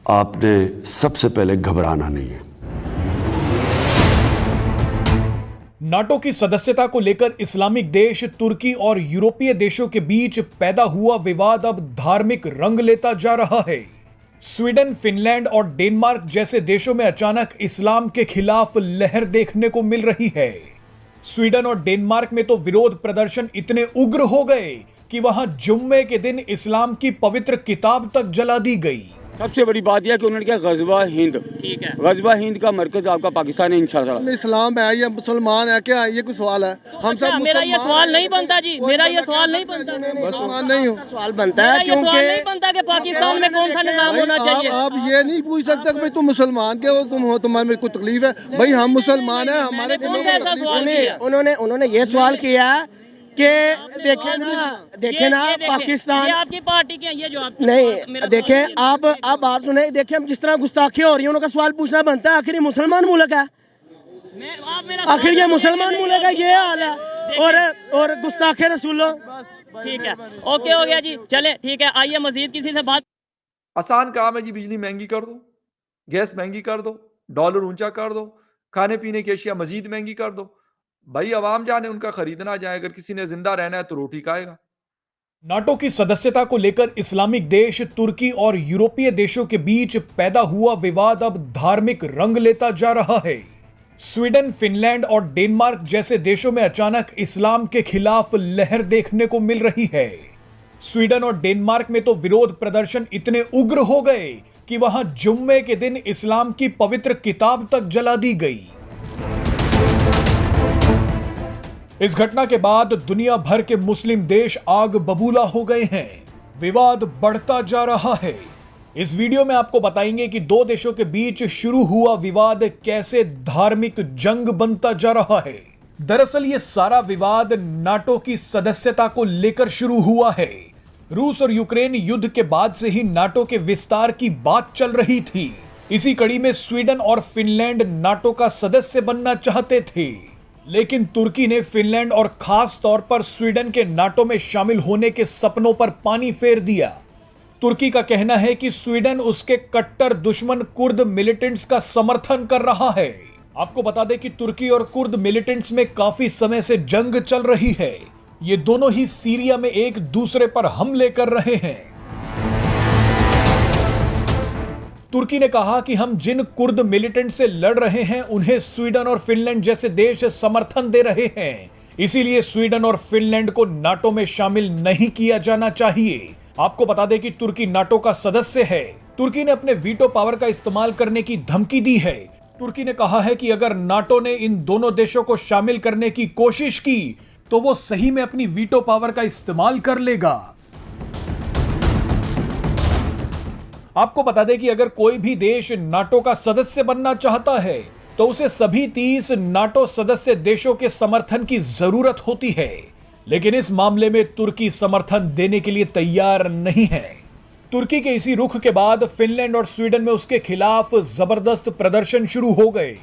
आपने सबसे पहले घबराना नहीं है। नाटो की सदस्यता को लेकर इस्लामिक देश तुर्की और यूरोपीय देशों के बीच पैदा हुआ विवाद अब धार्मिक रंग लेता जा रहा है। स्वीडन, फिनलैंड और डेनमार्क जैसे देशों में अचानक इस्लाम के खिलाफ लहर देखने को मिल रही है। स्वीडन और डेनमार्क में तो विरोध प्रदर्शन इतने उग्र हो गए कि वहां जुम्मे के दिन इस्लाम की पवित्र किताब तक जला दी गई। सबसे बड़ी बात यह कि उन्होंने क्या गजवा हिंद, ठीक है, गजवा हिंद का मरकज आपका पाकिस्तान है इंशाल्लाह। इस्लाम है या मुसलमान है, क्या ये कोई सवाल है? हम सब मेरा ये सवाल नहीं बनता जी, मेरा ये सवाल नहीं बनता, मुसलमान नहीं हो सवाल बनता है क्योंकि सवाल नहीं बनता कि पाकिस्तान में कौन सा निजाम होना चाहिए। आप ये नहीं पूछ सकते कि भाई तुम मुसलमान के हो, तुम हो, तुम्हारे में कोई तकलीफ है? भाई हम मुसलमान हैं, हमारे कौन सा ऐसा सवाल किया? उन्होंने ये सवाल किया कि देखे ना पाकिस्तान, ये आपकी पार्टी के ये जो आप नहीं देखें, आप बात सुने, देखें हम जिस तरह गुस्ताखियां हो रही है उनका सवाल पूछना बनता है। आखिर ये मुसलमान मुल्क है, आखिर ये मुसलमान मुल्क है, ये हाल है। और गुस्ताखे रसूलो, ठीक है, ओके हो गया जी, चले ठीक है, आइए मजीद किसी से बात। आसान काम है जी, बिजली महंगी कर दो, गैस महंगी कर दो, डॉलर ऊंचा कर दो, खाने पीने की अशिया मजीद महंगी कर दो। भाई अवाम जाने उनका खरीदना जाए, अगर किसी ने जिंदा रहना है तो रोटी खाएगा। नाटो की सदस्यता को लेकर इस्लामिक देश तुर्की और यूरोपीय देशों के बीच पैदा हुआ विवाद अब धार्मिक रंग लेता जा रहा है। स्वीडन, फिनलैंड और डेनमार्क जैसे देशों में अचानक इस्लाम के खिलाफ लहर देखने को मिल रही है। स्वीडन और डेनमार्क में तो विरोध प्रदर्शन इतने उग्र हो गए कि वहां जुम्मे के दिन इस्लाम की पवित्र किताब तक जला दी गई। इस घटना के बाद दुनिया भर के मुस्लिम देश आग बबूला हो गए हैं। विवाद बढ़ता जा रहा है। इस वीडियो में आपको बताएंगे कि दो देशों के बीच शुरू हुआ विवाद कैसे धार्मिक जंग बनता जा रहा है। दरअसल ये सारा विवाद नाटो की सदस्यता को लेकर शुरू हुआ है। रूस और यूक्रेन युद्ध के बाद से ही नाटो के विस्तार की बात चल रही थी। इसी कड़ी में स्वीडन और फिनलैंड नाटो का सदस्य बनना चाहते थे, लेकिन तुर्की ने फिनलैंड और खास तौर पर स्वीडन के नाटो में शामिल होने के सपनों पर पानी फेर दिया। तुर्की का कहना है कि स्वीडन उसके कट्टर दुश्मन कुर्द मिलिटेंट्स का समर्थन कर रहा है। आपको बता दें कि तुर्की और कुर्द मिलिटेंट्स में काफी समय से जंग चल रही है। ये दोनों ही सीरिया में एक दूसरे पर हमले कर रहे हैं। तुर्की ने कहा कि हम जिन कुर्द मिलिटेंट से लड़ रहे हैं उन्हें स्वीडन और फिनलैंड जैसे देश समर्थन दे रहे हैं, इसीलिए स्वीडन और फिनलैंड को नाटो में शामिल नहीं किया जाना चाहिए। आपको बता दें कि तुर्की नाटो का सदस्य है। तुर्की ने अपने वीटो पावर का इस्तेमाल करने की धमकी दी है। तुर्की ने कहा है कि अगर नाटो ने इन दोनों देशों को शामिल करने की कोशिश की तो वो सही में अपनी वीटो पावर का इस्तेमाल कर लेगा। आपको बता दें कि अगर कोई भी देश नाटो का सदस्य बनना चाहता है तो उसे सभी 30 नाटो सदस्य देशों के समर्थन की जरूरत होती है, लेकिन इस मामले में तुर्की समर्थन देने के लिए तैयार नहीं है। तुर्की के इसी रुख के बाद फिनलैंड और स्वीडन में उसके खिलाफ जबरदस्त प्रदर्शन शुरू हो गए।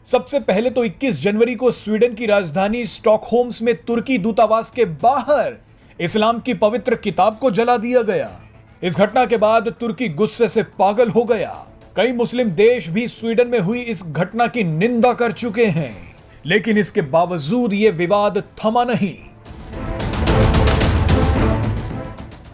सबसे पहले तो 21 जनवरी को स्वीडन की राजधानी स्टॉकहोम्स में तुर्की दूतावास के बाहर इस्लाम की पवित्र किताब को जला दिया गया। इस घटना के बाद तुर्की गुस्से से पागल हो गया। कई मुस्लिम देश भी स्वीडन में हुई इस घटना की निंदा कर चुके हैं, लेकिन इसके बावजूद ये विवाद थमा नहीं।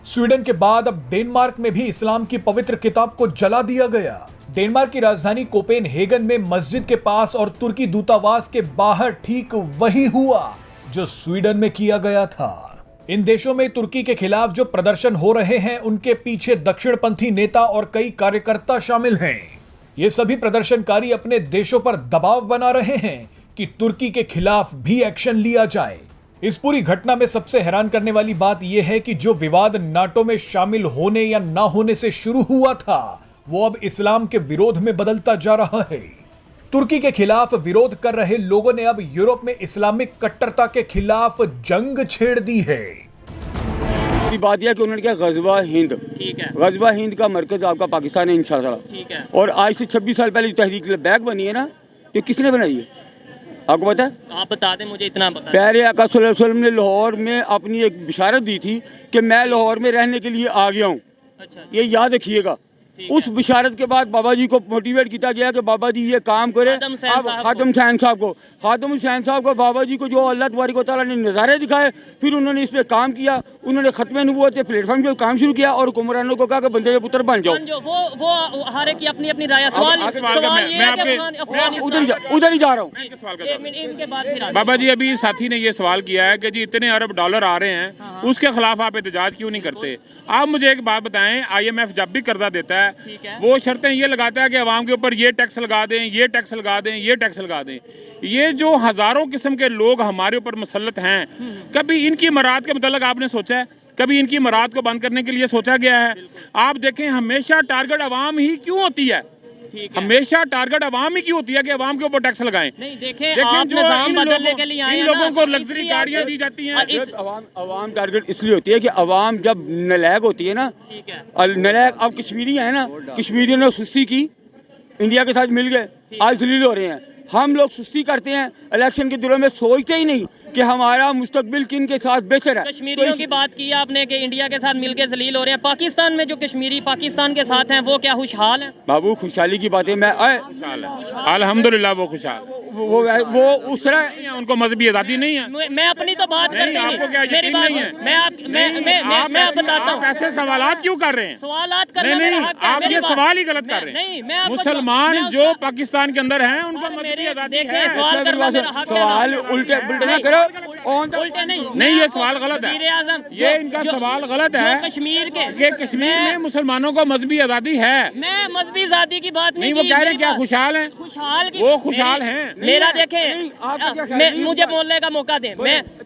स्वीडन के बाद अब डेनमार्क में भी इस्लाम की पवित्र किताब को जला दिया गया। डेनमार्क की राजधानी कोपेनहेगन में मस्जिद के पास और तुर्की दूतावास के बाहर ठीक वही हुआ जो स्वीडन में किया गया था। इन देशों में तुर्की के खिलाफ जो प्रदर्शन हो रहे हैं उनके पीछे दक्षिणपंथी नेता और कई कार्यकर्ता शामिल हैं। ये सभी प्रदर्शनकारी अपने देशों पर दबाव बना रहे हैं कि तुर्की के खिलाफ भी एक्शन लिया जाए। इस पूरी घटना में सबसे हैरान करने वाली बात यह है कि जो विवाद नाटो में शामिल होने या ना होने से शुरू हुआ था वो अब इस्लाम के विरोध में बदलता जा रहा है। तुर्की के खिलाफ विरोध कर रहे लोगों ने अब यूरोप में इस्लामिक कट्टरता के खिलाफ जंग छेड़ दी है। बात यह कि उन्होंने क्या गजवा हिंद, ठीक है, गजवा हिंद का मरकज आपका पाकिस्तान है इंशाल्लाह, ठीक है। और आज से 26 साल पहले तहरीक बैग बनी है ना, तो किसने बनाई है आपको पता है? आप बता दें, मुझे इतना पता है। प्यारे आका सल्लल्लाहु अलैहि वसल्लम ने लाहौर में अपनी एक बिशारत दी थी कि मैं लाहौर में रहने के लिए आ गया हूँ। अच्छा, ये याद रखिएगा। उस बिशारत के बाद बाबा जी को मोटिवेट किया गया कि बाबा जी ये काम करे। खादम हुसैन अब खादम हुसैन साहब को बाबा जी को जो अल्लाह तबारक व तआला ने नज़ारे दिखाए, फिर उन्होंने इस पे काम किया। उन्होंने खत्म नबूवत के प्लेटफॉर्म पे काम शुरू किया और हुक्मरानों को कहा कि बंदे के पुत्र बन जाओ। वो हर एक की अपनी अपनी राय। सवाल ये है कि उधर ही जा रहा हूँ। इनके बाद फिर बाबा जी, अभी साथी ने ये सवाल किया है कि जी इतने अरब डॉलर आ रहे हैं, उसके खिलाफ आप एहतजाज क्यों नहीं करते? आप मुझे एक बात बताएं, IMF जब भी कर्जा देता है वो शर्तें ये लगाता है कि अवाम के ऊपर ये टैक्स लगा दें, ये टैक्स लगा दें, ये टैक्स लगा दें। ये जो हजारों किस्म के लोग हमारे ऊपर मुसल्लत हैं, कभी इनकी मराद के मतलब आपने सोचा है? कभी इनकी मराद को बंद करने के लिए सोचा गया है? आप देखें, हमेशा टारगेट अवाम ही क्यों होती है? हमेशा टारगेट अवाम ही क्यों होती है कि अवाम के ऊपर टैक्स लगाएं? नहीं, देखें आप निजाम बदलने के लिए आए इन लोगों को लग्जरी गाड़ियां दी जाती हैं। अवाम टारगेट इसलिए होती है कि अवाम जब नलायक होती है ना, नलायक अब कश्मीरी है ना, कश्मीरियों ने सुस्ती की, इंडिया के साथ मिल गए, आज जलील हो रहे हैं। हम लोग सुस्ती करते हैं, इलेक्शन के दिनों में सोचते ही नहीं कि हमारा मुस्तकबिल किन के साथ बेहतर है। कश्मीरियों की बात की आपने कि इंडिया के साथ मिलकर जलील हो रहे हैं। पाकिस्तान में जो कश्मीरी पाकिस्तान के साथ हैं वो क्या खुशहाल हैं? बाबू खुशहाली की बातें मैं अल्हम्दुलिल्लाह वो खुशहाल, वो उस तरह उनको मजहबी आज़ादी नहीं है। मैं अपनी तो बात कर रही हूं। आपको क्या मेरी यकीन बात नहीं है? मैं आप बताता हूं। ऐसे सवालात क्यों कर रहे हैं? सवालात करना मेरा हक है। आप ये सवाल ही गलत कर रहे हैं। नहीं, मैं आपको मुसलमान जो पाकिस्तान के अंदर हैं उनको मजहबी आज़ादी है। सवाल करना मेरा हक है। सवाल उल्टे ना करो, उल्टे नहीं, नहीं, ये सवाल गलत है। वज़ीर-ए-आज़म ये इनका सवाल गलत है। कश्मीर के कि कश्मीर में मुसलमानों को मजहबी आज़ादी है। मैं मजहबी आज़ादी की बात नहीं, वो कह रहे हैं क्या खुशहाल हैं? खुशहाल की वो खुशहाल हैं। मेरा देखें, मुझे बोलने का मौका दें। मैं